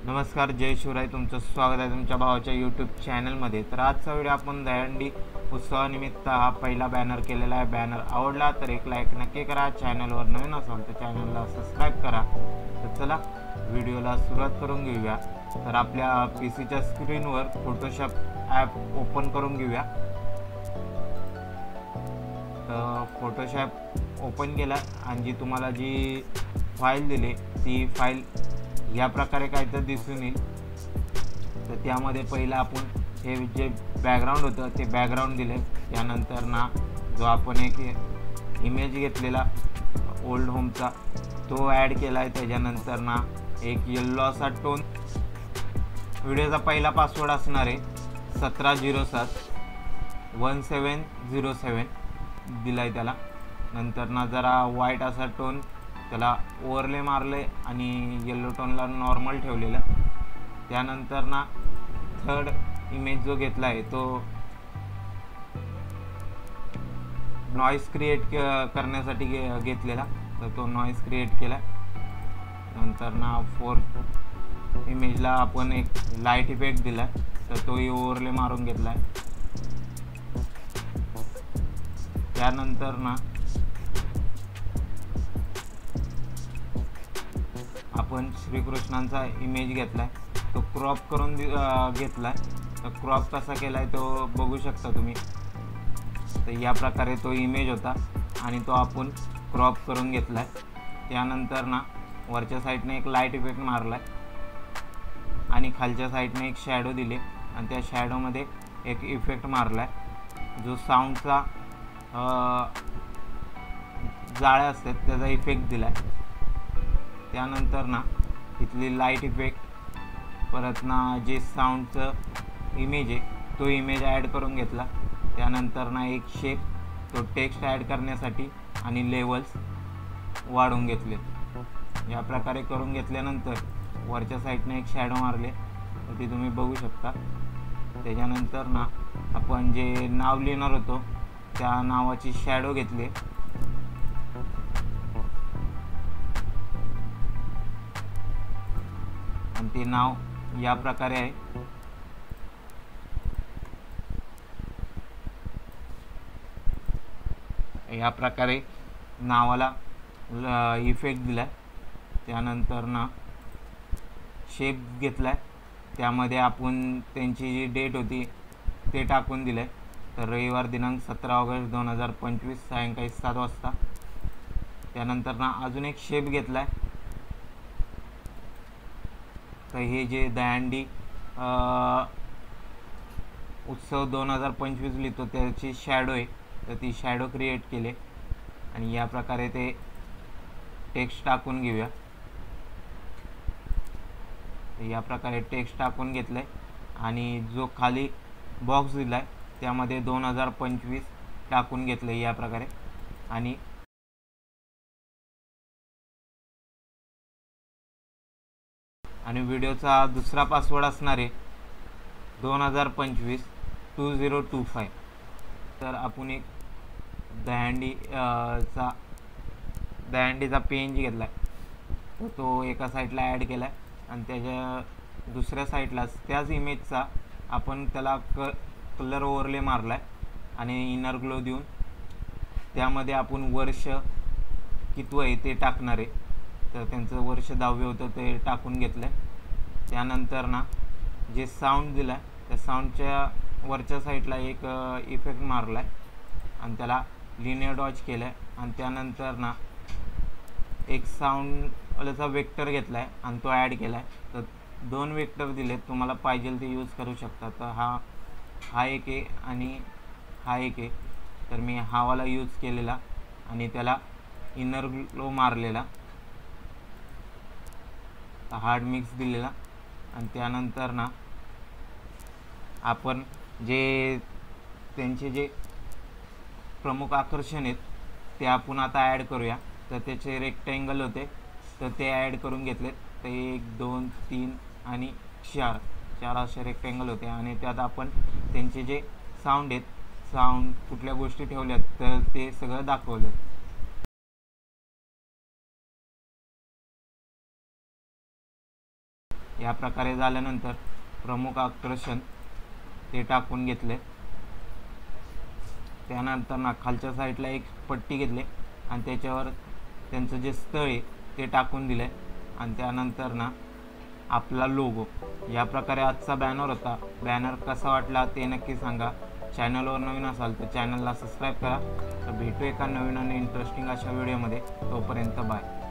नमस्कार, जय शिवराय. तुमचं स्वागत आहे तुमच्या भावाच्या यूट्यूब चॅनलमध्ये. तर आजचा व्हिडिओ आपण दहीहंडी उत्सवानिमित्त हा पहिला बॅनर केलेला आहे. बॅनर आवडला तर एक लाईक नक्की करा. चॅनलवर नवीन असाल तर चॅनलला सबस्क्राईब करा. तर चला व्हिडिओला सुरुवात करून घेऊया. तर आपल्या पीसीच्या स्क्रीनवर फोटोशॉप ॲप ओपन करून घेऊया. तर फोटोशॉप ओपन केला आणि जी तुम्हाला जी फाईल दिली ती फाईल या प्रकारे काय तर दिसून येईल. तर त्यामध्ये पहिलं आपण हे जे बॅकग्राऊंड होतं ते बॅकग्राऊंड दिले. त्यानंतर ना जो आपण एक इमेज घेतलेला ओल्ड होमचा तो ॲड केला आहे. त्याच्यानंतर ना एक येल्लो असा टोन. व्हिडिओचा पहिला पासवर्ड असणार आहे 17071707 दिला आहे त्याला. नंतर ना जरा व्हाईट असा टोन त्याला ओव्हरले मारले आणि येल्लो टोनला नॉर्मल ठेवलेलं. त्यानंतर ना थर्ड इमेज जो घेतला आहे तो नॉईस क्रिएट करण्यासाठी घेतलेला, तर तो नॉईस क्रिएट केला. नंतर ना फोर्थ इमेजला आपण एक लाईट इफेक्ट दिला तर तोही ओव्हरले मारून घेतला आहे. त्यानंतर ना आपण श्रीकृष्णांचा इमेज घेतला आहे, तो क्रॉप करून घेतला आहे. तर क्रॉप कसा केला आहे तो बघू शकता तुम्ही. तर या प्रकारे तो इमेज होता आणि तो आपण क्रॉप करून घेतला आहे. त्यानंतर ना वरच्या साईडने एक लाईट इफेक्ट मारला आहे आणि खालच्या साईडने एक शॅडो दिले आणि त्या शॅडोमध्ये एक इफेक्ट मारला आहे जो साऊंडचा जाळे असतात त्याचा इफेक्ट दिला आहे. त्यानंतर ना इथली लाईट इफेक्ट परत ना जे साऊंडचं इमेज आहे तो इमेज ॲड करून घेतला. त्यानंतर ना एक शेप तो टेक्स्ट ॲड करण्यासाठी आणि लेवल्स वाढवून घेतले. या प्रकारे करून घेतल्यानंतर वरच्या साईडने एक शॅडो मारले तर ती तुम्ही बघू शकता. त्याच्यानंतर ना आपण जे नाव लिहिणार होतो त्या नावाची शॅडो घेतली आणि ते नाव या प्रकारे आहे. या प्रकारे नावाला इफेक्ट दिला. त्यानंतर ना शेप घेतला, त्यामध्ये आपण त्यांची जी डेट होती ते टाकून दिलं. तर रविवार दिनांक 17 ऑगस्ट 2025 सायंकाळी 7 वाजता. त्यानंतर ना अजून एक शेप घेतला. तर हे जे दहीहंडी उत्सव 2025 लिहितो त्याची शॅडो आहे, तर ती शॅडो क्रिएट केले आणि या प्रकारे ते टेक्स्ट टाकून घेऊया. या प्रकारे टेक्स्ट टाकून घेतलं आहे आणि जो खाली बॉक्स दिला आहे त्यामध्ये 2025 टाकून घेतलं आहे या प्रकारे. आणि व्हिडिओचा दुसरा पासवर्ड असणार आहे 2025 2025. तर आपण एक दहीहंडीचा PNG घेतला आहे तर तो एका साईडला ॲड केला आहे आणि त्याच्या दुसऱ्या साईडलाच त्याच इमेजचा आपण त्याला कलर ओव्हरले मारला आहे आणि इनर ग्लो देऊन त्यामध्ये आपण वर्ष कितवं आहे ते टाकणार आहे. तर त्यांचं वर्ष 10वे होतं ते टाकून घेतलं आहे. त्यानंतर ना जे साऊंड दिला आहे त्या साऊंडच्या वरच्या साईडला एक इफेक्ट मारला आहे आणि त्याला लिनियर डॉज केलं आहे. आणि त्यानंतर ना एक साऊंडचा वेक्टर घेतला आहे आणि तो ॲड केला आहे. तर 2 वेक्टर दिलेत, तुम्हाला पाहिजे ते यूज करू शकता. तर हा एक आहे आणि हा एक आहे. तर मी हावाला यूज केलेला आणि त्याला इनर ग्लो मारलेला, हार्ड मिक्स दिलेला. आणि त्यानंतर ना आपण जे त्यांचे जे प्रमुख आकर्षण आहेत ते आपण आता ॲड करूया. तर त्याचे रेक्टँगल होते तर ते ॲड करून घेतलेत. तर 1 2 3 आणि 4 असे रेक्टँगल होते आणि त्यात आपण त्यांचे जे साऊंड आहेत, साऊंड कुठल्या गोष्टी ठेवल्यात तर ते सगळं दाखवलं. या प्रकारे झाल्यानंतर प्रमुख आकर्षण ते टाकून घेतले. त्यानंतर ना खालच्या साईडला एक पट्टी घेतली आणि त्याच्यावर त्यांचं जे स्थळ आहे ते टाकून दिले. आणि त्यानंतर ना आपला लोगो. या प्रकारे आजचा बॅनर होता. बॅनर कसा वाटला ते नक्की सांगा. चॅनलवर नवीन असाल तर चॅनलला सबस्क्राईब करा. तर भेटू एका नवीन आणि इंटरेस्टिंग अशा व्हिडिओमध्ये. तोपर्यंत बाय.